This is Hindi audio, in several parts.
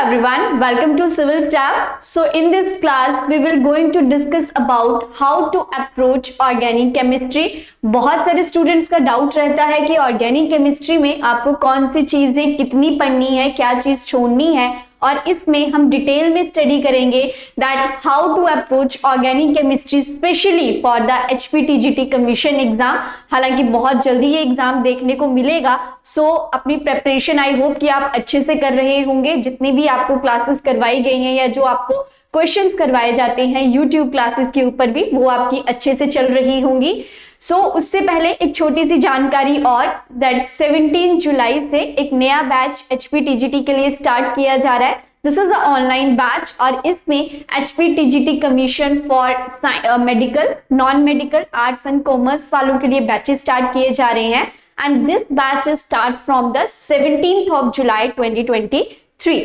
everyone, welcome to Civil Staff. So in this class we will going to discuss about how to approach organic chemistry. बहुत सारे स्टूडेंट्स का डाउट रहता है कि ऑर्गेनिक केमिस्ट्री में आपको कौन सी चीजें कितनी पढ़नी है, क्या चीज छोड़नी है, और इसमें हम डिटेल में स्टडी करेंगे that how to approach organic chemistry specially for the HPTGT commission exam. हालांकि बहुत जल्दी ये एग्जाम देखने को मिलेगा, सो अपनी प्रेपरेशन आई होप कि आप अच्छे से कर रहे होंगे। जितनी भी आपको क्लासेस करवाई गई हैं या जो आपको क्वेश्चंस करवाए जाते हैं यूट्यूब क्लासेस के ऊपर भी, वो आपकी अच्छे से चल रही होंगी। उससे पहले एक छोटी सी जानकारी और दैट 17 जुलाई से एक नया बैच HPTGT के लिए स्टार्ट किया जा रहा है। This is the online batch और इसमें HPTGT commission for medical, non medical, arts and commerce वालों के लिए बैचेस स्टार्ट किए जा रहे हैं and this batch is start from the 17th of July 2023.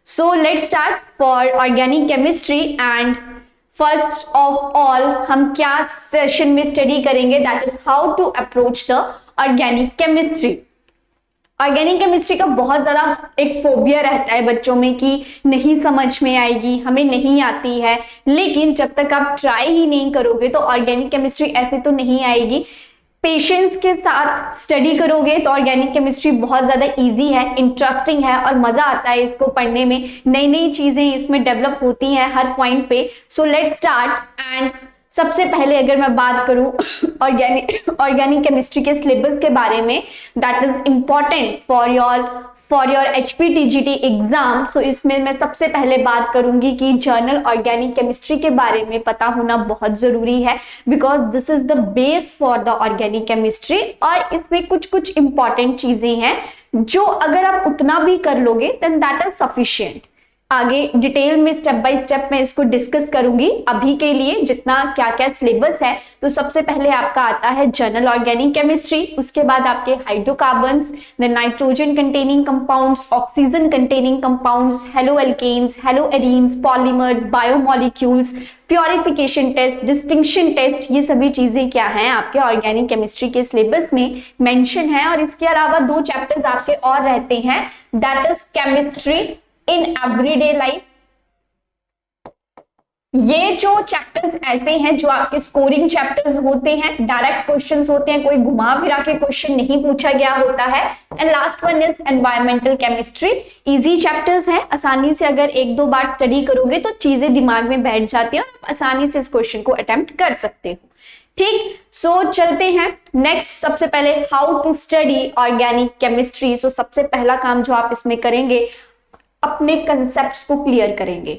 So let's start for organic chemistry and first of all हम क्या सेशन में स्टडी करेंगे that is how to approach the organic chemistry. Organic chemistry का बहुत ज्यादा एक फोबिया रहता है बच्चों में कि नहीं समझ में आएगी, हमें नहीं आती है, लेकिन जब तक आप ट्राई ही नहीं करोगे तो ऑर्गेनिक केमिस्ट्री ऐसे तो नहीं आएगी। पेशेंस के साथ स्टडी करोगे तो ऑर्गेनिक केमिस्ट्री बहुत ज्यादा इजी है, इंटरेस्टिंग है और मजा आता है इसको पढ़ने में। नई नई चीजें इसमें डेवलप होती हैं हर पॉइंट पे। So let's start. एंड सबसे पहले अगर मैं बात करूं ऑर्गेनिक केमिस्ट्री के सिलेबस के बारे में that is important for your HPTGT exam. So इसमें मैं सबसे पहले बात करूंगी कि जर्नल ऑर्गेनिक केमिस्ट्री के बारे में पता होना बहुत जरूरी है because this is the base for the organic chemistry. और इसमें कुछ इंपॉर्टेंट चीजें हैं जो अगर आप उतना भी कर लोगे देन दैट इज सफिशिएंट। आगे डिटेल में स्टेप बाय स्टेप मैं इसको डिस्कस करूंगी। अभी के लिए जितना क्या क्या सिलेबस है, तो सबसे पहले आपका आता है जनरल ऑर्गेनिक केमिस्ट्री, उसके बाद आपके hydrocarbons, then nitrogen containing compounds, oxygen containing compounds, halo alkanes, halo arenes, polymers, biomolecules, purification test, distinction test, ये सभी चीजें क्या हैं आपके ऑर्गेनिक केमिस्ट्री के सिलेबस में मेंशन है। और इसके अलावा 2 चैप्टर्स आपके और रहते हैं that is chemistry in everyday life. ये जो चैप्टर्स ऐसे हैं जो आपके स्कोरिंग चैप्टर्स होते हैं, डायरेक्ट क्वेश्चंस होते हैं, कोई घुमा फिरा के क्वेश्चन नहीं पूछा गया होता है। And last one is environmental chemistry. Easy chapters हैं, आसानी से अगर 1-2 बार स्टडी करोगे तो चीजें दिमाग में बैठ जाती हैं और आसानी से इस क्वेश्चन को अटेम्प्ट कर सकते हो। ठीक, सो चलते हैं नेक्स्ट। सबसे पहले how to study organic chemistry. So सबसे पहला काम जो आप इसमें करेंगे, अपने कंसेप्ट्स को क्लियर करेंगे।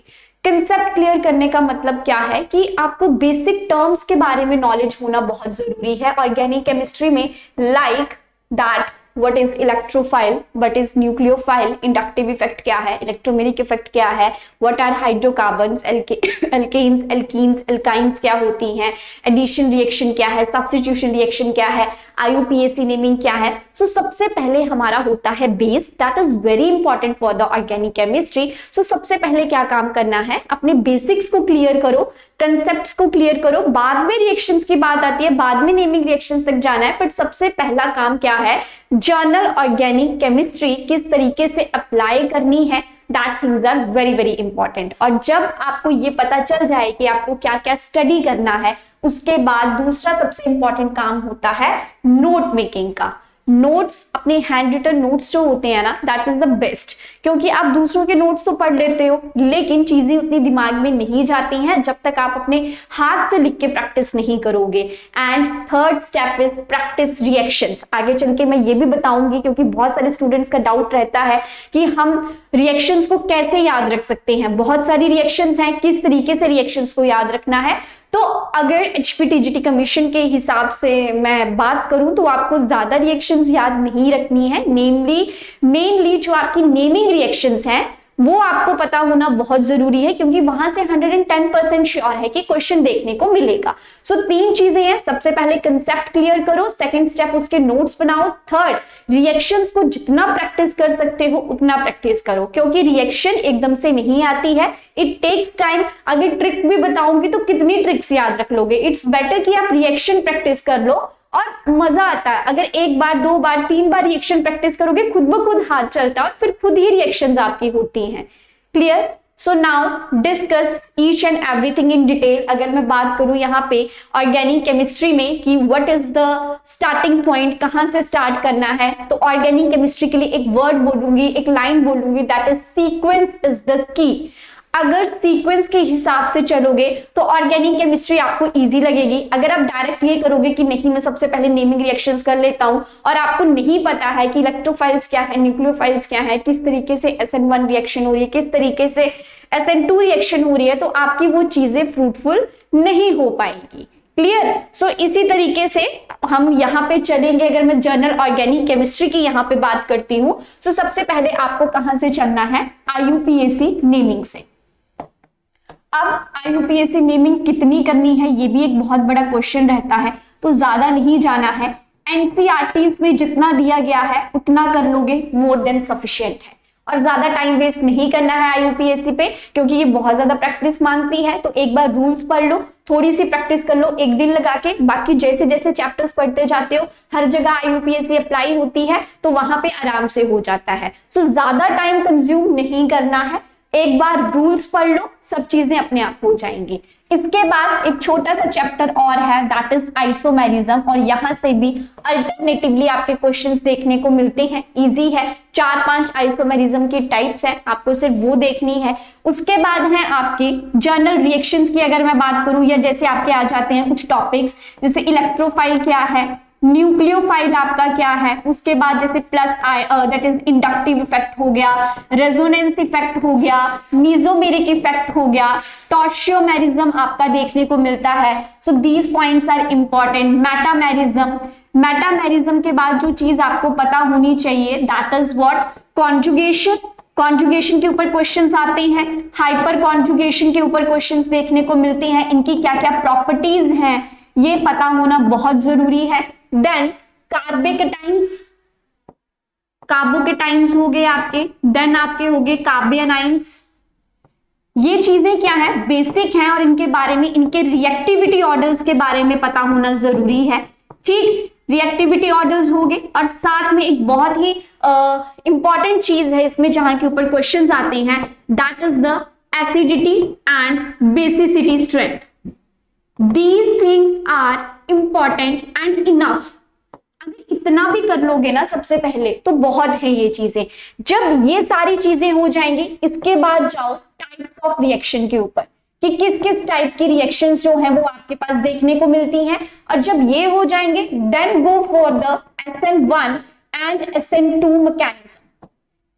कंसेप्ट क्लियर करने का मतलब क्या है कि आपको बेसिक टर्म्स के बारे में नॉलेज होना बहुत जरूरी है ऑर्गेनिक केमिस्ट्री में। Like that what is electrophile, what is nucleophile, inductive effect क्या है, इलेक्ट्रोमेरिक इफेक्ट क्या है, what are hydrocarbons, alkanes, alkenes, alkynes क्या होती हैं, एडिशन रिएक्शन क्या है, सब्स्टिट्यूशन रिएक्शन क्या है, IUPAC नेमिंग क्या है। सो सबसे पहले हमारा होता है base, that is very important for the organic chemistry. So सबसे पहले क्या काम करना है, अपने बेसिक्स को क्लियर करो, कंसेप्ट्स को क्लियर करो। बाद में रिएक्शंस की बात आती है, बाद में नेमिंग रिएक्शंस तक जाना है, बट सबसे पहला काम क्या है, जर्नल ऑर्गेनिक केमिस्ट्री किस तरीके से अप्लाई करनी है, that things are very very important. और जब आपको ये पता चल जाए कि आपको क्या क्या स्टडी करना है, उसके बाद दूसरा सबसे इंपॉर्टेंट काम होता है नोट मेकिंग का। नोट्स, अपने हैंड रिटन नोट्स जो होते हैं ना, दैट इज द बेस्ट, क्योंकि आप दूसरों के नोट्स तो पढ़ लेते हो लेकिन चीजें उतनी दिमाग में नहीं जाती हैं जब तक आप अपने हाथ से लिख के प्रैक्टिस नहीं करोगे। And third step is practice reactions. आगे चल के मैं ये भी बताऊंगी क्योंकि बहुत सारे स्टूडेंट्स का डाउट रहता है कि हम रिएक्शंस को कैसे याद रख सकते हैं। बहुत सारी रिएक्शंस हैं, किस तरीके से रिएक्शंस को याद रखना है। तो अगर HPTGT कमीशन के हिसाब से मैं बात करूं तो आपको ज्यादा रिएक्शंस याद नहीं रखनी है। मेनली जो आपकी नेमिंग रिएक्शंस हैं वो आपको पता होना बहुत जरूरी है क्योंकि वहां से 110% श्योर है कि क्वेश्चन देखने को मिलेगा। सो 3 चीजें हैं, सबसे पहले कंसेप्ट क्लियर करो, सेकंड स्टेप उसके नोट्स बनाओ, थर्ड रिएक्शंस को जितना प्रैक्टिस कर सकते हो उतना प्रैक्टिस करो क्योंकि रिएक्शन एकदम से नहीं आती है, इट टेक्स टाइम। अगर ट्रिक भी बताऊंगी तो कितनी ट्रिक्स याद रख लोगे। इट्स बेटर कि आप रिएक्शन प्रैक्टिस कर लो और मजा आता है। अगर 1 बार 2 बार 3 बार रिएक्शन प्रैक्टिस करोगे खुद ब खुद हाथ चलता है और फिर खुद ही रिएक्शंस आपकी होती हैं। Clear? So now discuss each and everything in detail. अगर मैं बात करूं यहाँ पे ऑर्गेनिक केमिस्ट्री में कि what is the starting point, कहां से स्टार्ट करना है, तो ऑर्गेनिक केमिस्ट्री के लिए एक वर्ड बोलूंगी, एक लाइन बोलूंगी, that is sequence is the key. अगर सीक्वेंस के हिसाब से चलोगे तो ऑर्गेनिक केमिस्ट्री आपको इजी लगेगी। अगर आप डायरेक्ट ये करोगे कि नहीं मैं सबसे पहले नेमिंग रिएक्शंस कर लेता हूं और आपको नहीं पता है कि इलेक्ट्रोफाइल्स क्या है, न्यूक्लियोफाइल्स क्या है, किस तरीके से SN1 रिएक्शन हो रही है, किस तरीके से SN2 रिएक्शन हो रही है, तो आपकी वो चीजें फ्रूटफुल नहीं हो पाएगी। क्लियर? सो इसी तरीके से हम यहाँ पे चलेंगे। अगर मैं जर्नल ऑर्गेनिक केमिस्ट्री की यहाँ पे बात करती हूँ, तो सबसे पहले आपको कहां से चलना है? IUPAC नेमिंग से। अब IUPAC नेमिंग कितनी करनी है, ये भी एक बहुत बड़ा क्वेश्चन रहता है, तो ज्यादा नहीं जाना है। NCERTs में जितना दिया गया है उतना कर लोगे, मोर देन सफिशिएंट है। और ज्यादा टाइम वेस्ट नहीं करना है IUPAC पे, क्योंकि ये बहुत ज्यादा प्रैक्टिस मांगती है। तो एक बार रूल्स पढ़ लो, थोड़ी सी प्रैक्टिस कर लो एक दिन लगा के, बाकी जैसे जैसे चैप्टर्स पढ़ते जाते हो हर जगह IUPAC अप्लाई होती है तो वहां पे आराम से हो जाता है। सो ज्यादा टाइम कंज्यूम नहीं करना है, एक बार रूल्स पढ़ लो, सब चीजें अपने आप हो जाएंगी। इसके बाद एक छोटा सा चैप्टर और है, दैट इज आइसोमेरिज्म, और यहां से भी अल्टरनेटिवली आपके क्वेश्चंस देखने को मिलते हैं। इजी है, 4-5 आइसोमेरिज्म की टाइप्स हैं, आपको सिर्फ वो देखनी है। उसके बाद है आपकी जर्नल रिएक्शंस की। अगर मैं बात करूं, या जैसे आपके आ जाते हैं कुछ टॉपिक्स, जैसे इलेक्ट्रोफाइल क्या है, न्यूक्लियोफाइल आपका क्या है, उसके बाद जैसे plus that is inductive effect हो गया, रेजोनेंस इफेक्ट हो गया, मीजोमेरिक इफेक्ट हो गया, टॉर्शियोमेरिज्म आपका देखने को मिलता है। So these points are important. Metamerism, metamerism के बाद जो चीज आपको पता होनी चाहिए, that is what? Conjugation. Conjugation के ऊपर क्वेश्चंस आते हैं, हाइपर कॉन्जुगेशन के ऊपर क्वेश्चंस देखने को मिलते हैं, इनकी क्या क्या प्रॉपर्टीज हैं ये पता होना बहुत जरूरी है। देन कार्बोकेटाइंस, कार्बोकेटाइंस हो गए आपके, देन आपके हो गए कार्बोनाइंस। ये चीजें क्या है? बेसिक हैं, और इनके बारे में, इनके रिएक्टिविटी ऑर्डर्स के बारे में पता होना जरूरी है। ठीक, रिएक्टिविटी ऑर्डर्स हो गए, और साथ में एक बहुत ही इंपॉर्टेंट चीज है इसमें जहां के ऊपर क्वेश्चंस आते हैं, that is the acidity and basicity strength. These things are important and enough। अगर इतना भी कर लोगे ना सबसे पहले तो बहुत है ये चीजें। जब ये सारी चीजें हो जाएंगी, इसके बाद जाओ टाइप्स ऑफ रिएक्शन के ऊपर कि किस किस टाइप की रिएक्शंस जो है वो आपके पास देखने को मिलती हैं। और जब ये हो जाएंगे, then go for the SN1 and SN2 mechanism.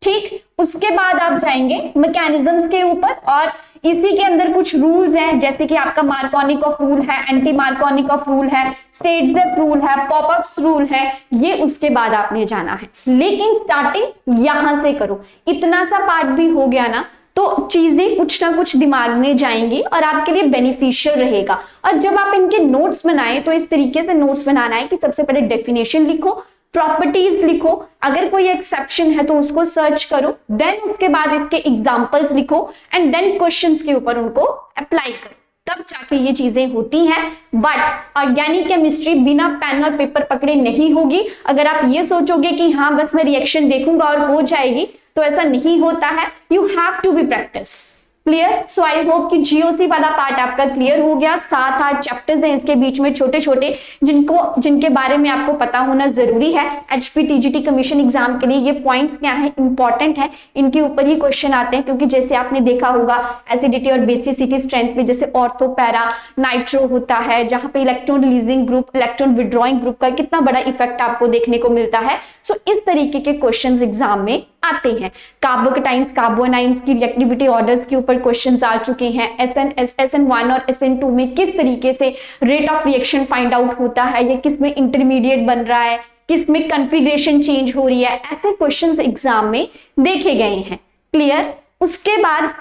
ठीक, उसके बाद आप जाएंगे मैकेनिज्म्स के ऊपर, और इसी के अंदर कुछ रूल्स हैं, जैसे कि आपका मार्कोनिकॉफ रूल है, एंटी मार्कोनिकॉफ रूल है, सेड्जेफ रूल है, पॉपअप्स रूल है, ये उसके बाद आपने जाना है। लेकिन स्टार्टिंग यहां से करो। इतना सा पार्ट भी हो गया ना तो चीजें कुछ ना कुछ दिमाग में जाएंगी और आपके लिए बेनिफिशियल रहेगा। और जब आप इनके नोट्स बनाएं तो इस तरीके से नोट्स बनाना है कि सबसे पहले डेफिनेशन लिखो, प्रॉपर्टीज लिखो, अगर कोई एक्सेप्शन है तो उसको सर्च करो, देन उसके बाद इसके एग्जांपल्स लिखो, एंड देन क्वेश्चंस के ऊपर उनको अप्लाई करो, तब जाके ये चीजें होती हैं। बट ऑर्गेनिक केमिस्ट्री बिना पेन और पेपर पकड़े नहीं होगी। अगर आप ये सोचोगे कि हाँ बस मैं रिएक्शन देखूंगा और हो जाएगी, तो ऐसा नहीं होता है। You have to be practice. Clear? So I hope कि जीओसी वाला पार्ट आपका क्लियर हो गया। 7-8 चैप्टर्स हैं इसके बीच में छोटे छोटे, जिनके बारे में आपको पता होना जरूरी है। HPTGT कमीशन एग्जाम के लिए ये पॉइंट्स क्या है, इंपॉर्टेंट है, इनके ऊपर ही क्वेश्चन आते हैं। क्योंकि जैसे आपने देखा होगा एसिडिटी और बेसिसिटी स्ट्रेंथ में जैसे ऑर्थो, पैरा, नाइट्रो होता है, जहां पे electron releasing group, electron withdrawing group का कितना बड़ा इफेक्ट आपको देखने को मिलता है। सो इस तरीके के क्वेश्चन एग्जाम में आते हैं। कार्बोकेटाइंस, कार्बोनाइंस की रिएक्टिविटी ऑर्डर्स के ऊपर क्वेश्चंस आ चुके हैं। SN1 और SN2 में किस तरीके से rate of reaction find out होता है, या किस में इंटरमीडिएट बन रहा है, किस में कॉन्फ़िगरेशन चेंज हो रही है, ऐसे क्वेश्चंस एग्जाम में देखे गए हैं। क्लियर? उसके बाद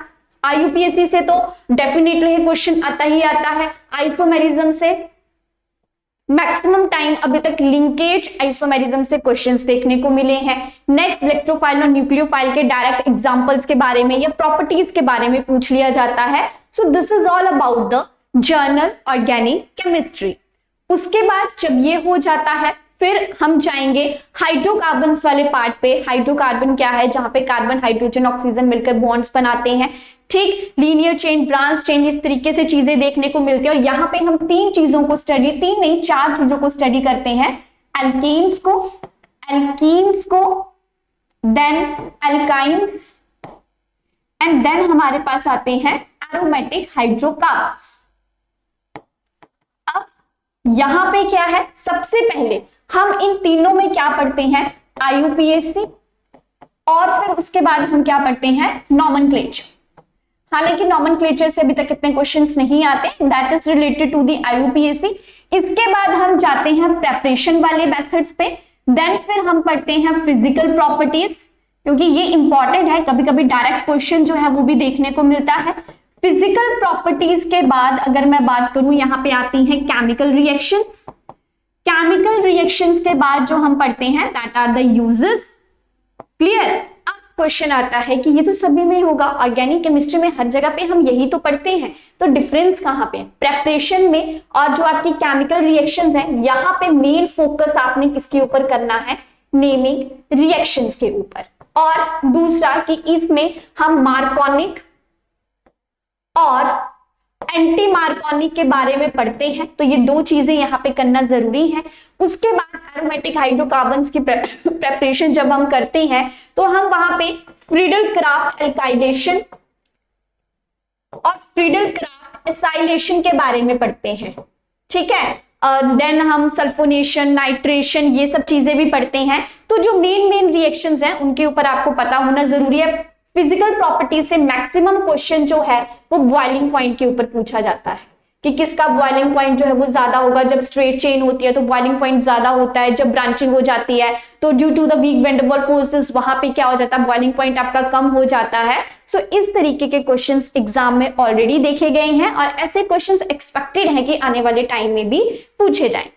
IUPAC से तो डेफिनेटली क्वेश्चन आता ही आता है। आइसोमेरिज्म से मैक्सिमम टाइम अभी तक लिंकेज आइसोमेरिज्म से क्वेश्चंस देखने को मिले हैं। नेक्स्ट इलेक्ट्रोफाइल और न्यूक्लियोफाइल के डायरेक्ट एग्जांपल्स के बारे में या प्रॉपर्टीज के बारे में पूछ लिया जाता है। So this is all about the journal organic chemistry. उसके बाद जब ये हो जाता है फिर हम जाएंगे हाइड्रोकार्बन्स वाले पार्ट पे। हाइड्रोकार्बन क्या है? जहां पे कार्बन हाइड्रोजन ऑक्सीजन मिलकर बॉन्ड्स बनाते हैं, ठीक, लीनियर चेन, ब्रांच चेन, इस तरीके से चीजें देखने को मिलती है। और यहाँ पे हम तीन चीजों को स्टडी, तीन नहीं 4 चीजों को स्टडी करते हैं, एल्कीन्स को, देन एल्काइंस एंड देन हमारे पास आते हैं एरोमेटिक हाइड्रोकार्बन्स। अब यहां पे क्या है? सबसे पहले हम इन तीनों में क्या पढ़ते हैं? IUPAC, और फिर उसके बाद हम क्या पढ़ते हैं? नॉमेनक्लेचर। हालांकि नॉमेनक्लेचर से अभी तक इतने क्वेश्चंस नहीं आते, that is related to the IUPAC। इसके बाद हम जाते हैं प्रेपरेशन वाले मेथड्स पे, देन फिर हम पढ़ते हैं फिजिकल प्रॉपर्टीज, क्योंकि ये इंपॉर्टेंट है, कभी कभी डायरेक्ट क्वेश्चन जो है वो भी देखने को मिलता है। फिजिकल प्रॉपर्टीज के बाद अगर मैं बात करूं, यहाँ पे आती हैं केमिकल रिएक्शंस। केमिकल रिएक्शंस के बाद जो हम पढ़ते हैं that are the uses. Clear? अब क्वेश्चन आता है कि ये तो सभी में होगा, ऑर्गेनिक केमिस्ट्री में हर जगह पे हम यही तो पढ़ते हैं, तो डिफरेंस कहां पे है? प्रेपरेशन में और जो आपकी केमिकल रिएक्शंस है, यहाँ पे मेन फोकस आपने किसके ऊपर करना है? नेमिंग रिएक्शंस के ऊपर। और दूसरा कि इसमें हम मार्कोनिक और एंटी मार्कोनिक के बारे में पढ़ते हैं, तो ये 2 चीजें यहाँ पे करना जरूरी है। उसके बाद एरोमेटिक हाइड्रोकार्बन्स की प्रेपरेशन जब हम करते हैं तो हम वहां पे फ्रीडल क्राफ्ट एल्काइलेशन और फ्रीडल क्राफ्ट एसाइलेशन के बारे में पढ़ते हैं, ठीक है। देन हम सल्फोनेशन, नाइट्रेशन, ये सब चीजें भी पढ़ते हैं। तो जो मेन रिएक्शंस हैं उनके ऊपर आपको पता होना जरूरी है। फिजिकल प्रॉपर्टीज से मैक्सिमम क्वेश्चन जो है वो बॉइलिंग पॉइंट के ऊपर पूछा जाता है कि किसका बॉइलिंग पॉइंट जो है वो ज्यादा होगा। जब स्ट्रेट चेन होती है तो बॉइलिंग पॉइंट ज्यादा होता है, जब ब्रांचिंग हो जाती है तो due to the weak van der Waals forces वहां पे क्या हो जाता है? बॉइलिंग पॉइंट आपका कम हो जाता है। सो इस तरीके के क्वेश्चंस एग्जाम में ऑलरेडी देखे गए हैं और ऐसे क्वेश्चंस एक्सपेक्टेड है कि आने वाले टाइम में भी पूछे जाएं।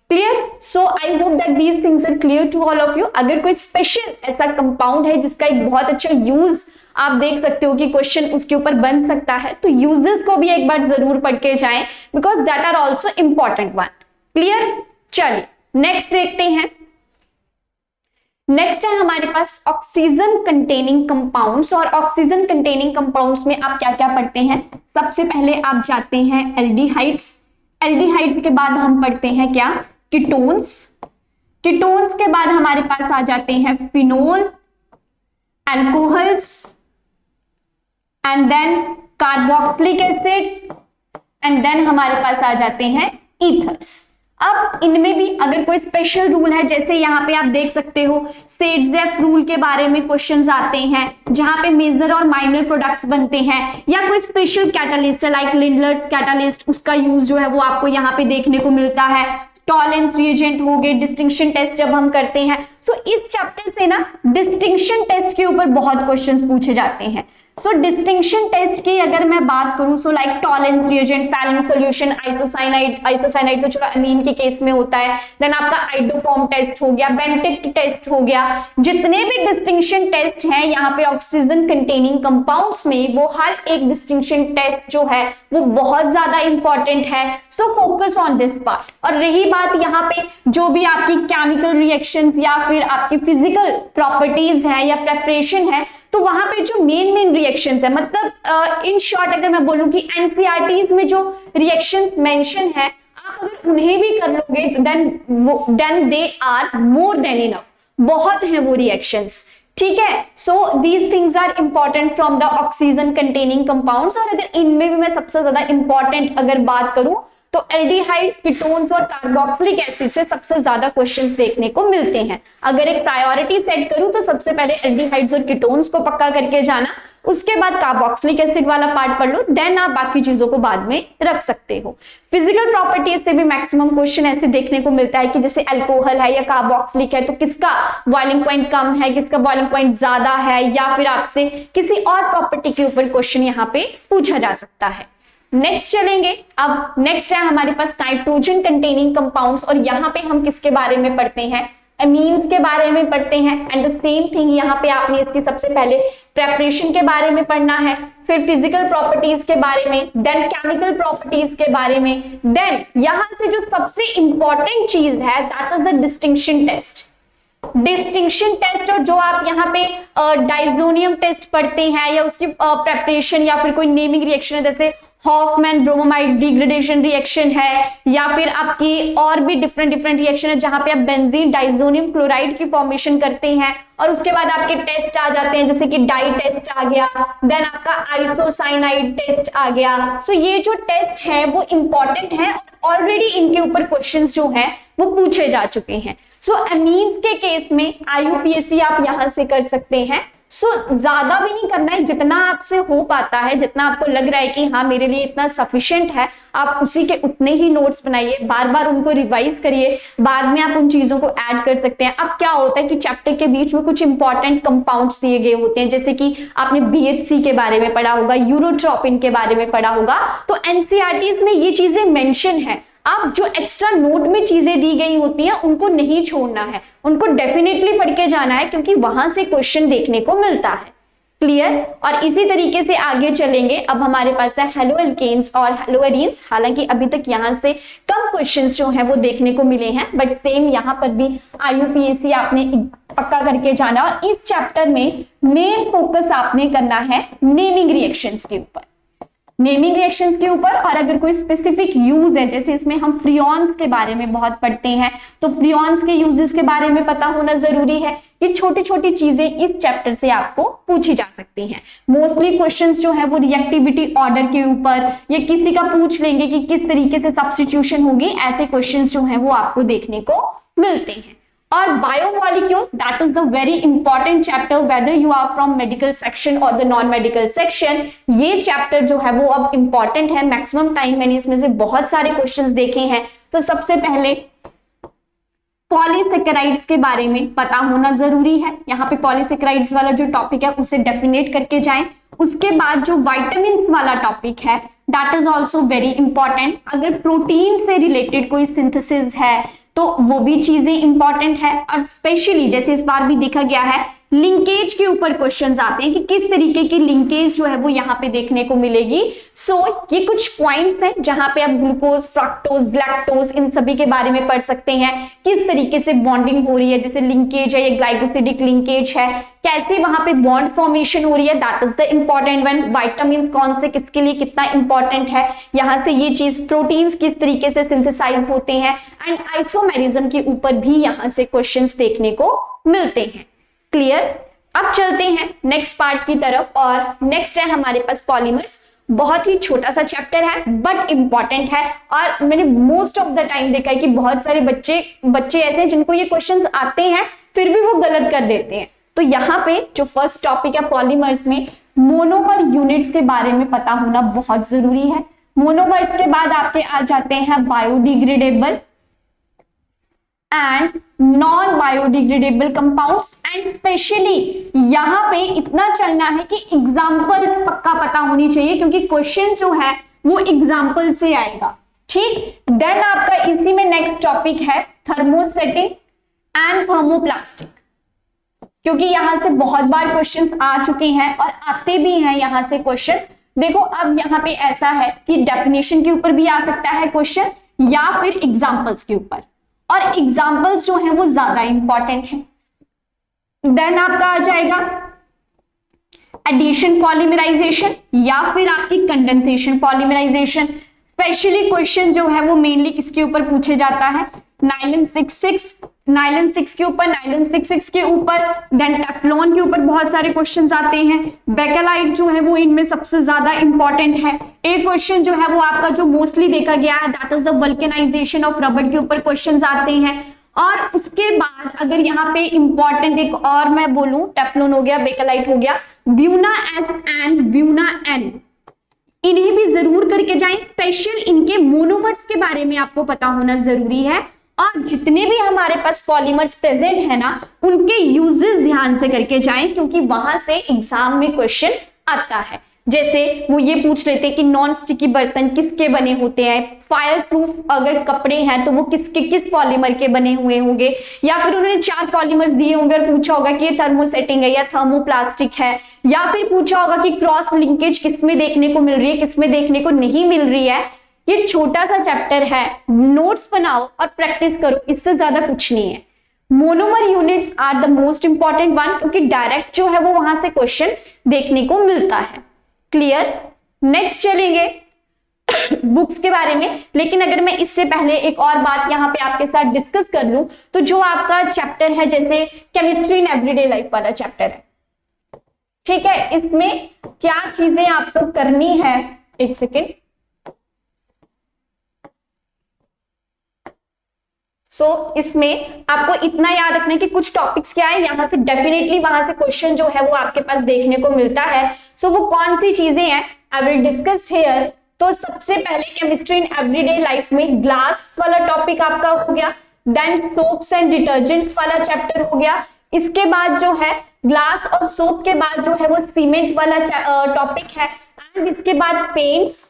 Clear? So I hope that these things are clear to all of you. अगर कोई स्पेशल ऐसा कंपाउंड है जिसका एक बहुत अच्छा यूज आप देख सकते हो कि क्वेश्चन उसके ऊपर बन सकता है, तो यूजेस को भी एक बार जरूर पढ़ के जाएं, because that are also important one. Clear? चलिए नेक्स्ट देखते हैं। नेक्स्ट है हमारे पास ऑक्सीजन कंटेनिंग कंपाउंड्स। और ऑक्सीजन कंटेनिंग कंपाउंड्स में आप क्या क्या पढ़ते हैं? सबसे पहले आप जाते हैं एल्डिहाइड्स। एल्डिहाइड्स के बाद हम पढ़ते हैं क्या? कीटोन्स। कीटोन्स के बाद हमारे पास आ जाते हैं phenol, alcohols and then carboxylic acid and then हमारे पास आ जाते हैं ईथर्स। अब इनमें भी अगर कोई स्पेशल रूल है, जैसे यहाँ पे आप देख सकते हो सेड्स-ज़ेफ रूल के बारे में क्वेश्चंस आते हैं, जहां पे मेजर और माइनर प्रोडक्ट्स बनते हैं, या कोई special catalyst like Lindlar's catalyst, उसका यूज जो है वो आपको यहाँ पे देखने को मिलता है। टॉलेंस रिएजेंट हो गए, डिस्टिंक्शन टेस्ट जब हम करते हैं। सो इस चैप्टर से ना डिस्टिंक्शन टेस्ट के ऊपर बहुत क्वेश्चंस पूछे जाते हैं। सो डिस्टिंक्शन टेस्ट की अगर मैं बात करूं, so like Tollens reagent, falling solution, isocyanide तो चलो अमीन के केस में होता है, देन आपका आइडोफॉर्म टेस्ट हो गया, बेंटिक टेस्ट हो गया। जितने भी डिस्टिंक्शन टेस्ट हैं यहाँ पे ऑक्सीजन कंटेनिंग कंपाउंड्स में, वो हर एक डिस्टिंक्शन टेस्ट जो है वो बहुत ज्यादा इंपॉर्टेंट है। So focus on this part. और रही बात यहाँ पे जो भी आपकी केमिकल रिएक्शंस या फिर आपकी फिजिकल प्रॉपर्टीज है या प्रेपरेशन है, तो वहां पे जो मेन रिएक्शंस है, मतलब इन शॉर्ट अगर मैं बोलूं कि एनसीईआरटीज में जो रिएक्शंस मेंशन है, आप अगर उन्हें भी कर लोगे तो then they are more than enough, बहुत हैं वो रिएक्शंस, ठीक है। So these things are important from the oxygen containing compounds. और अगर इनमें भी मैं सबसे ज्यादा इंपॉर्टेंट अगर बात करूं तो एल्डिहाइड्स, कीटोन्स और कार्बोक्सिलिक एसिड से सबसे ज्यादा क्वेश्चंस देखने को मिलते हैं। अगर एक प्रायोरिटी सेट करूं तो सबसे पहले एल्डिहाइड्स और कीटोन्स को पक्का करके जाना, उसके बाद कार्बोक्सिलिक एसिड वाला पार्ट पढ़ लो, देन आप बाकी चीजों को बाद में रख सकते हो। फिजिकल प्रॉपर्टीज से भी मैक्सिमम क्वेश्चन ऐसे देखने को मिलता है कि जैसे अल्कोहल है या कार्बोक्सिलिक है तो किसका बॉइलिंग पॉइंट कम है, किसका बॉइलिंग पॉइंट ज्यादा है, या फिर आपसे किसी और प्रॉपर्टी के ऊपर क्वेश्चन यहाँ पे पूछा जा सकता है। नेक्स्ट चलेंगे। अब नेक्स्ट है हमारे पास नाइट्रोजन कंटेनिंग कंपाउंड्स, और यहाँ पे हम किसके बारे में पढ़ते हैं? एमीन्स के बारे में पढ़ते हैं एंड द सेम थिंग यहाँ पे आपने इसकी सबसे पहले प्रेपरेशन के बारे में पढ़ना है, फिर फिजिकल प्रॉपर्टीज के बारे में, देन केमिकल प्रॉपर्टीज के बारे में, देन यहां से जो सबसे इंपॉर्टेंट चीज है that is the distinction test. Distinction test, और जो आप यहाँ पे डाइजोनियम टेस्ट पढ़ते हैं या उसकी प्रेपरेशन या फिर कोई नेमिंग रिएक्शन है जैसे हॉफमैन ब्रोमोमाइड डिग्रेडेशन रिएक्शन है, या फिर आपकी और भी डिफरेंट रिएक्शन है जहां पे आप बेंजीन डाइजोनियम क्लोराइड की फॉर्मेशन करते हैं और उसके बाद आपके टेस्ट आ जाते हैं जैसे कि डाई टेस्ट आ गया, देन आपका आइसोसाइनाइड टेस्ट आ गया। सो ये जो टेस्ट है वो इंपॉर्टेंट है, ऑलरेडी इनके ऊपर क्वेश्चंस जो हैं वो पूछे जा चुके हैं। सो एमीन्स के केस में IUPAC आप यहां से कर सकते हैं। ज्यादा भी नहीं करना है, जितना आपसे हो पाता है, जितना आपको लग रहा है कि हाँ मेरे लिए इतना सफिशिएंट है, आप उसी के उतने ही नोट्स बनाइए, बार बार उनको रिवाइज करिए, बाद में आप उन चीजों को ऐड कर सकते हैं। अब क्या होता है कि चैप्टर के बीच में कुछ इंपॉर्टेंट कंपाउंड्स दिए गए होते हैं, जैसे कि आपने BHC के बारे में पढ़ा होगा, यूरोट्रोपिन के बारे में पढ़ा होगा, तो NCERTs में ये चीजें मेंशन है। आप जो एक्स्ट्रा नोट में चीजें दी गई होती हैं उनको नहीं छोड़ना है, उनको डेफिनेटली पढ़ के जाना है क्योंकि वहां से क्वेश्चन देखने को मिलता है। क्लियर? और इसी तरीके से आगे चलेंगे। अब हमारे पास है हेलो एल्केन्स और हेलो एरीन्स। हालांकि अभी तक यहां से कम क्वेश्चंस जो हैं वो देखने को मिले हैं, बट सेम यहां पर भी IUPAC आपने पक्का करके जाना। और इस चैप्टर में मेन फोकस आपने करना है नेमिंग रिएक्शंस के ऊपर, नेमिंग रिएक्शंस के ऊपर। और अगर कोई स्पेसिफिक यूज है, जैसे इसमें हम फ्रियॉन्स के बारे में बहुत पढ़ते हैं, तो फ्रियॉन्स के यूजेस के बारे में पता होना जरूरी है। ये छोटी छोटी चीजें इस चैप्टर से आपको पूछी जा सकती हैं। मोस्टली क्वेश्चंस जो है वो रिएक्टिविटी ऑर्डर के ऊपर या किसी का पूछ लेंगे कि किस तरीके से सब्स्टिट्यूशन होगी, ऐसे क्वेश्चंस जो है वो आपको देखने को मिलते हैं। और biomolecule, that is the very important chapter whether you are from medical section और द नॉन मेडिकल सेक्शन। ये चैप्टर जो है वो अब इंपॉर्टेंट है। मैक्सिमम टाइम मैंने इसमें से बहुत सारे क्वेश्चंस देखे हैं। तो सबसे पहले पॉलीसेकेराइड्स के बारे में पता होना जरूरी है। यहाँ पे पॉलीसेकेराइड्स वाला जो टॉपिक है उसे डेफिनेट करके जाएं। उसके बाद जो विटामिन वाला टॉपिक है that is also very important. अगर प्रोटीन से रिलेटेड कोई सिंथेसिस है तो वो भी चीजें इंपॉर्टेंट है। और स्पेशली जैसे इस बार भी देखा गया है, लिंकेज के ऊपर क्वेश्चंस आते हैं कि किस तरीके की लिंकेज जो है वो यहाँ पे देखने को मिलेगी। सो ये कुछ पॉइंट्स हैं जहां पे आप ग्लूकोज, फ्रक्टोज, लैक्टोज इन सभी के बारे में पढ़ सकते हैं, किस तरीके से बॉन्डिंग हो रही है, जैसे लिंकेज है, ये ग्लाइकोसिडिक लिंकेज है, कैसे वहां पे बॉन्ड फॉर्मेशन हो रही है, that is the important one. Vitamin कौन से किसके लिए कितना इंपॉर्टेंट है, यहां से ये चीज, प्रोटीन्स किस तरीके से सिंथेसाइज होते हैं, एंड आइसोमेरिज्म के ऊपर भी यहां से क्वेश्चंस देखने को मिलते हैं। क्लियर? अब चलते हैं नेक्स्ट पार्ट की तरफ, और नेक्स्ट है हमारे पास पॉलीमर्स। बहुत ही छोटा सा चैप्टर है बट इंपॉर्टेंट है, और मैंने मोस्ट ऑफ द टाइम देखा है कि बहुत सारे बच्चे ऐसे हैं जिनको ये क्वेश्चंस आते हैं फिर भी वो गलत कर देते हैं। तो यहाँ पे जो फर्स्ट टॉपिक है पॉलीमर्स में, मोनोमर यूनिट्स के बारे में पता होना बहुत जरूरी है। मोनोमर्स के बाद आपके आ जाते हैं biodegradable and non biodegradable compounds, and specially यहां पे इतना चलना है कि एग्जाम्पल पक्का पता होनी चाहिए क्योंकि क्वेश्चन जो है वो एग्जाम्पल से आएगा। ठीक, देन आपका इसी में नेक्स्ट टॉपिक है थर्मोसेटिक एंड थर्मोप्लास्टिक, क्योंकि यहां से बहुत बार क्वेश्चंस आ चुके हैं और आते भी हैं यहां से क्वेश्चन। देखो अब यहाँ पे ऐसा है कि डेफिनेशन के ऊपर भी आ सकता है क्वेश्चन या फिर एग्जाम्पल्स के ऊपर, और एग्जाम्पल्स जो है वो ज्यादा इंपॉर्टेंट है। देन आपका आ जाएगा एडिशन पॉलीमराइजेशन या फिर आपकी कंडेंसेशन पॉलीमराइजेशन। स्पेशली क्वेश्चन जो है वो मेनली किसके ऊपर पूछे जाता है, नाइलन 6 के ऊपर, नाइलन 6 के ऊपर, देन टेफ्लॉन के ऊपर बहुत सारे क्वेश्चंस आते हैं। बेकेलाइट जो है वो इनमें सबसे ज्यादा इंपॉर्टेंट है। एक क्वेश्चन जो है वो आपका जो मोस्टली देखा गया है that is the vulcanization of rubber के ऊपर क्वेश्चंस आते हैं। और उसके बाद अगर यहाँ पे इंपॉर्टेंट एक और मैं बोलूं, टेफ्लॉन हो गया, बेकेलाइट हो गया, buna S and buna N, इन्हें भी जरूर करके जाएं। स्पेशल इनके मोनोमर्स के बारे में आपको पता होना जरूरी है, और जितने भी हमारे पास पॉलीमर्स प्रेजेंट है ना उनके यूजेस ध्यान से करके जाएं क्योंकि वहां से एग्जाम में क्वेश्चन आता है। जैसे वो ये पूछ लेते हैं कि नॉन स्टिकी बर्तन किसके बने होते हैं, फायर प्रूफ अगर कपड़े हैं तो वो किसके किस पॉलीमर के बने हुए होंगे, या फिर उन्होंने 4 पॉलीमर्स दिए होंगे और पूछा होगा कि ये थर्मोसेटिंग है या थर्मोप्लास्टिक है, या फिर पूछा होगा कि क्रॉस लिंकेज किसमें देखने को मिल रही है किसमें देखने को नहीं मिल रही है। ये छोटा सा चैप्टर है, नोट्स बनाओ और प्रैक्टिस करो, इससे ज्यादा कुछ नहीं है। Monomer units are the most important one, क्योंकि डायरेक्ट जो है वो वहां से क्वेश्चन देखने को मिलता है। क्लियर। नेक्स्ट चलेंगे बुक्स के बारे में, लेकिन अगर मैं इससे पहले एक और बात यहाँ पे आपके साथ डिस्कस कर लूं, तो जो आपका चैप्टर है जैसे केमिस्ट्री इन एवरीडे लाइफ वाला चैप्टर है, ठीक है, इसमें क्या चीजें आपको करनी है, एक सेकेंड। इसमें आपको इतना याद रखना है कि कुछ टॉपिक्स क्या है, यहां से डेफिनेटली वहां से क्वेश्चन जो है वो आपके पास देखने को मिलता है। वो कौन सी चीजें हैं आई विल डिस्कस हियर। तो सबसे पहले केमिस्ट्री इन एवरीडे लाइफ में ग्लास वाला टॉपिक आपका हो गया, देन सोप्स एंड डिटर्जेंट्स वाला चैप्टर हो गया, इसके बाद जो है ग्लास और सोप के बाद जो है वो सीमेंट वाला टॉपिक है, एंड इसके बाद paints.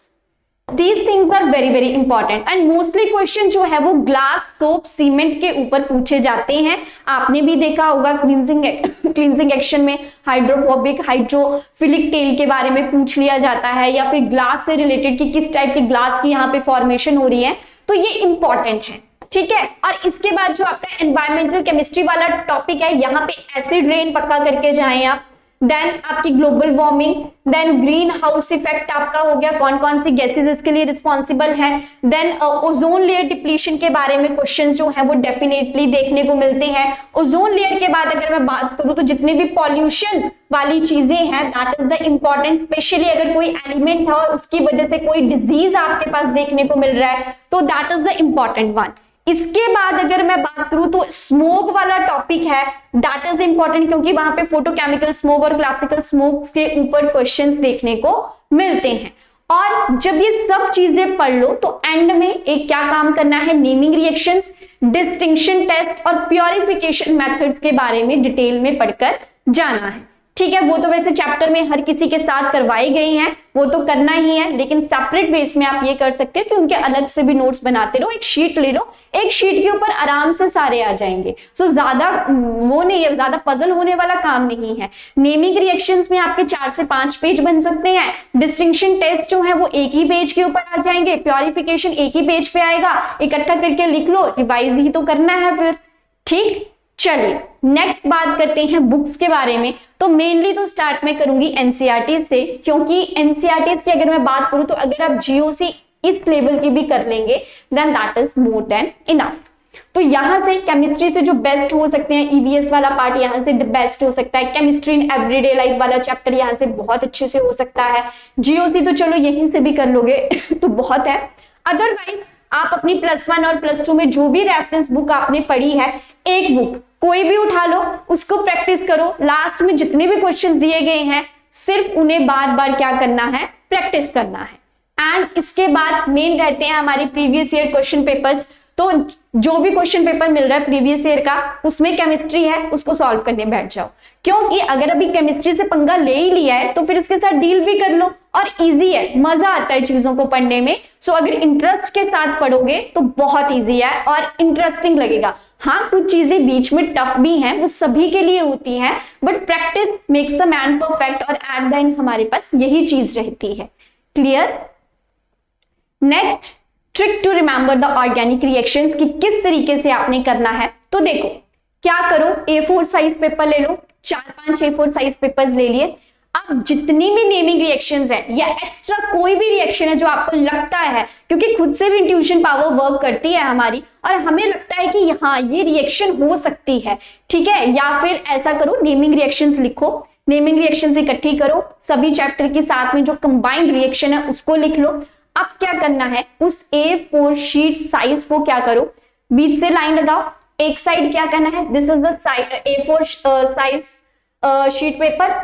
These things are very very important and mostly question जो है वो ग्लास सोप सीमेंट के ऊपर पूछे जाते हैं। आपने भी देखा होगा क्लींजिंग एक्शन में हाइड्रोफोबिक हाइड्रोफिलिक टेल के बारे में पूछ लिया जाता है, या फिर ग्लास से रिलेटेड कि किस टाइप के ग्लास की यहाँ पे फॉर्मेशन हो रही है, तो ये इंपॉर्टेंट है, ठीक है। और इसके बाद जो आपका एनवायरमेंटल केमिस्ट्री वाला टॉपिक है, यहाँ पे एसिड रेन पक्का करके जाएं आप, देन आपकी global warming, then greenhouse effect आपका हो गया, कौन कौन सी गैसेज इसके लिए रिस्पॉन्सिबल है, देन ओजोन लेयर डिप्लीशन के बारे में क्वेश्चंस जो है वो डेफिनेटली देखने को मिलते हैं। ओजोन लेयर के बाद अगर मैं बात करूं तो जितने भी पॉल्यूशन वाली चीजें हैं that is the important, specially अगर कोई एलिमेंट है और उसकी वजह से कोई डिजीज आपके पास देखने को मिल रहा है तो that is the important one. इसके बाद अगर मैं बात करूं तो स्मोक वाला टॉपिक है, दैट इज इंपॉर्टेंट क्योंकि वहां पे फोटोकेमिकल स्मोक और क्लासिकल स्मोक के ऊपर क्वेश्चंस देखने को मिलते हैं। और जब ये सब चीजें पढ़ लो तो एंड में एक क्या काम करना है, नेमिंग रिएक्शंस, डिस्टिंक्शन टेस्ट और प्योरिफिकेशन मेथड्स के बारे में डिटेल में पढ़कर जाना है, ठीक है। वो तो वैसे चैप्टर में हर किसी के साथ करवाई गई हैं, वो तो करना ही है, लेकिन सेपरेट बेस में आप ये कर सकते हो कि उनके अलग से भी नोट्स बनाते रहो, एक शीट ले लो, एक शीट के ऊपर आराम से सारे आ जाएंगे। ज्यादा वो नहीं है, ज्यादा पजल होने वाला काम नहीं है। नेमिंग रिएक्शंस में आपके 4 से 5 पेज बन सकते हैं, डिस्टिंक्शन टेस्ट जो है वो एक ही पेज के ऊपर आ जाएंगे, प्योरिफिकेशन एक ही पेज पे आएगा, इकट्ठा करके लिख लो, रिवाइज ही तो करना है फिर, ठीक। चलिए नेक्स्ट बात करते हैं बुक्स के बारे में। तो मेनली तो स्टार्ट में करूंगी एनसीईआरटी से, क्योंकि एनसीईआरटी की अगर मैं बात करूं तो अगर आप जीओसी इस लेवल की भी कर लेंगे then that is more than enough. तो यहां से केमिस्ट्री से जो बेस्ट हो सकते हैं, ईवीएस वाला पार्ट यहां से बेस्ट हो सकता है, केमिस्ट्री इन एवरीडे लाइफ वाला चैप्टर यहां से बहुत अच्छे से हो सकता है, जीओसी तो चलो यहीं से भी कर लोगे तो बहुत है। अदरवाइज आप अपनी +1 और +2 में जो भी रेफरेंस बुक आपने पढ़ी है, एक बुक कोई भी उठा लो, उसको प्रैक्टिस करो, लास्ट में जितने भी क्वेश्चंस दिए गए हैं सिर्फ उन्हें बार बार क्या करना है, प्रैक्टिस करना है। एंड इसके बाद मेन रहते हैं हमारी प्रीवियस ईयर क्वेश्चन पेपर्स। तो जो भी क्वेश्चन पेपर मिल रहा है प्रीवियस ईयर का, उसमें केमिस्ट्री है, उसको सॉल्व करने बैठ जाओ, क्योंकि अगर अभी केमिस्ट्री से पंगा ले ही लिया है तो फिर इसके साथ डील भी कर लो, और इजी है, मजा आता है चीजों को पढ़ने में। अगर इंटरेस्ट के साथ पढ़ोगे तो बहुत इजी है और इंटरेस्टिंग लगेगा। हाँ, कुछ चीजें बीच में टफ भी हैं, वो सभी के लिए होती हैं, but practice makes the man perfect, और एट द एंड हमारे पास यही चीज रहती है। Clear. Next, trick to remember the organic reactions, कि किस तरीके से आपने करना है। तो देखो क्या करो, A4 साइज पेपर ले लो, 4-5 A4 साइज पेपर्स ले लिए। अब जितनी भी नेमिंग रिएक्शंस हैं या एक्स्ट्रा कोई भी रिएक्शन है जो आपको लगता है, क्योंकि खुद से भी इंट्यूशन पावर वर्क करती है हमारी, और हमें लगता है कि हाँ ये रिएक्शन हो सकती है, ठीक है, या फिर ऐसा करो नेमिंग रिएक्शंस लिखो, नेमिंग रिएक्शंस इकट्ठी करो, सभी चैप्टर के साथ में जो कंबाइंड रिएक्शन है उसको लिख लो। अब क्या करना है, उस A4 शीट साइज को क्या करो, बीच से लाइन लगाओ, एक साइड क्या करना है, this is the A4 size sheet paper,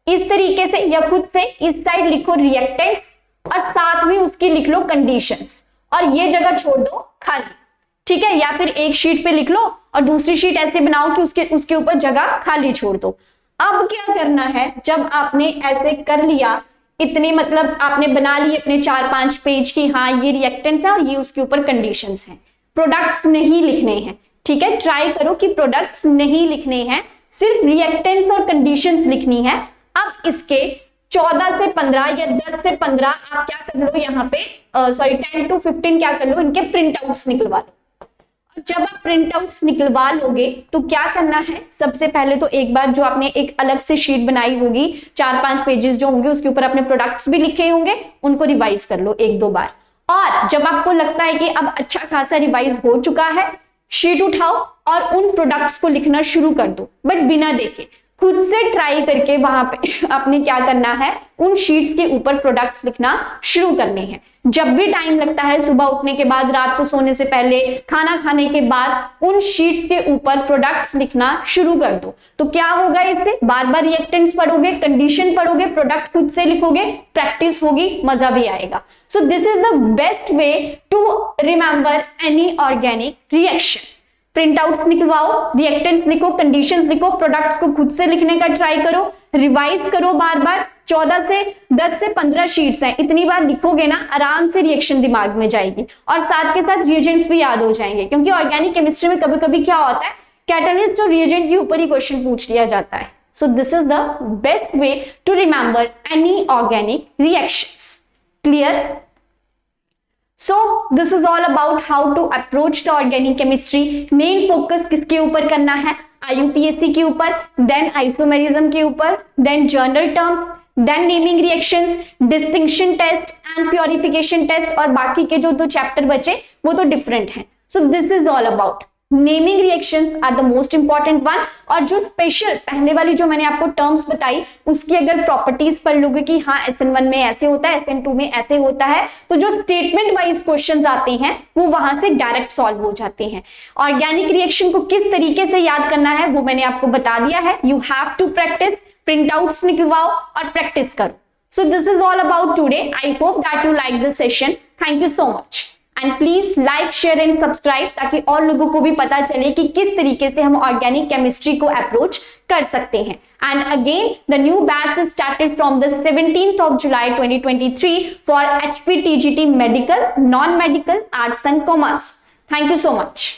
इस तरीके से या खुद से इस साइड लिखो रिएक्टेंट्स, और साथ में उसकी लिख लो कंडीशंस, और ये जगह छोड़ दो खाली, ठीक है। या फिर एक शीट पे लिख लो और दूसरी शीट ऐसे बनाओ कि उसके ऊपर जगह खाली छोड़ दो। अब क्या करना है, जब आपने ऐसे कर लिया, इतने मतलब आपने बना ली अपने 4-5 पेज की, हाँ ये रिएक्टेंट्स है और ये उसके ऊपर कंडीशंस हैं। प्रोडक्ट्स नहीं लिखने हैं, ठीक है, ट्राई करो कि प्रोडक्ट्स नहीं लिखने हैं, सिर्फ रिएक्टेंट्स और कंडीशंस लिखनी है। अब इसके 14 से 15 या 10 से 15 आप क्या कर लो यहाँ पे, सॉरी 10 to 15 क्या कर लो, इनके प्रिंट आउट्स निकलवा लो। जब आप प्रिंट आउट्स निकलवा लोगे तो क्या करना है, सबसे पहले तो एक बार जो आपने एक अलग से शीट बनाई होगी, 4-5 पेजेस जो होंगे उसके ऊपर अपने प्रोडक्ट्स भी लिखे होंगे, उनको रिवाइज कर लो 1-2 बार। और जब आपको लगता है कि अब अच्छा खासा रिवाइज हो चुका है, शीट उठाओ और उन प्रोडक्ट्स को लिखना शुरू कर दो, बट बिना देखे, खुद से ट्राई करके वहां पे आपने क्या करना है, उन शीट्स के ऊपर प्रोडक्ट्स लिखना शुरू करने हैं। जब भी टाइम लगता है, सुबह उठने के बाद, रात को सोने से पहले, खाना खाने के बाद, उन शीट्स के ऊपर प्रोडक्ट्स लिखना शुरू कर दो। तो क्या होगा, इससे बार बार रिएक्टेंट्स पढ़ोगे, कंडीशन पढ़ोगे, प्रोडक्ट खुद से लिखोगे, प्रैक्टिस होगी, मजा भी आएगा। So this is the best way to remember any organic reaction. Printouts निकलवाओ, रिएक्टेंट्स लिखो, कंडीशंस लिखो, प्रोडक्ट्स को खुद से लिखने का ट्राई करो, रिवाइज करो बार बार। 10 से 15 शीट्स हैं, इतनी बार लिखोगे ना, आराम से रिएक्शन दिमाग में जाएगी और साथ के साथ रिएजेंट्स भी याद हो जाएंगे, क्योंकि ऑर्गेनिक केमिस्ट्री में कभी कभी क्या होता है, कैटलिस्ट और रिएजेंट के ऊपर ही क्वेश्चन पूछ लिया जाता है। So this is the best way to remember any organic reactions. Clear? So this is all about how to approach the organic chemistry. Main focus किसके ऊपर करना है, IUPAC के ऊपर, then isomerism के ऊपर, then journal terms, then naming reactions, distinction test and purification test, और बाकी के जो 2 चैप्टर बचे वो तो डिफरेंट हैं। So this is all about naming reactions are the most important one. और जो स्पेशल पहले वाली जो मैंने आपको टर्म्स बताई, उसकी अगर प्रॉपर्टीज पढ़ लोगे कि हाँ SN1 में ऐसे होता है, SN2 में ऐसे होता है, तो जो स्टेटमेंट वाइज क्वेश्चंस आते हैं वो वहां से डायरेक्ट सॉल्व हो जाते हैं। ऑर्गेनिक रिएक्शन को किस तरीके से याद करना है वो मैंने आपको बता दिया है। You have to practice, printouts निकलवाओ और प्रैक्टिस करो। So this is all about today. I hope that you like this session. Thank you so much and please like, share and subscribe, ताकि और लोगों को भी पता चले कि किस तरीके से हम ऑर्गेनिक केमिस्ट्री को अप्रोच कर सकते हैं। And again the new batch is started from the 17th of July 2023 for HPTGT medical, non medical, arts and commerce. Thank you so much.